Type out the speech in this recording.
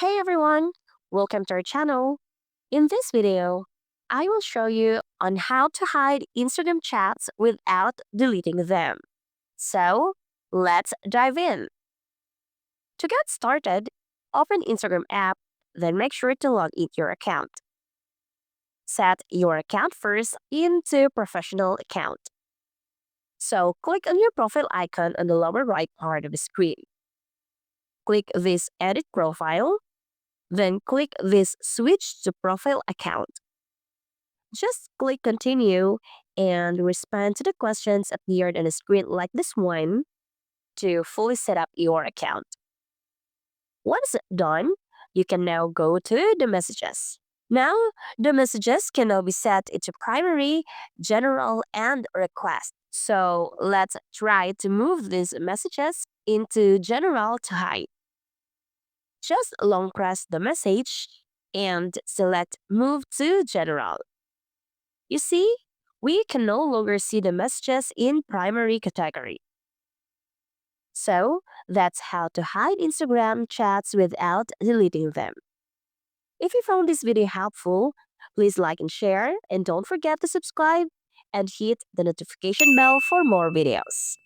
Hey everyone, welcome to our channel. In this video, I will show you on how to hide Instagram chats without deleting them. So, let's dive in. To get started, open Instagram app, then make sure to log into your account. Set your account first into professional account. So, click on your profile icon on the lower right part of the screen. Click this edit profile, then click this switch to profile account. Just click continue and respond to the questions appeared on the screen like this one to fully set up your account. Once done, you can now go to the messages. Now, the messages can now be set into primary, general, and request. So let's try to move these messages into general to hide. Just long press the message and select move to general. You see, we can no longer see the messages in primary category. So, that's how to hide Instagram chats without deleting them. If you found this video helpful, please like and share, and don't forget to subscribe and hit the notification bell for more videos.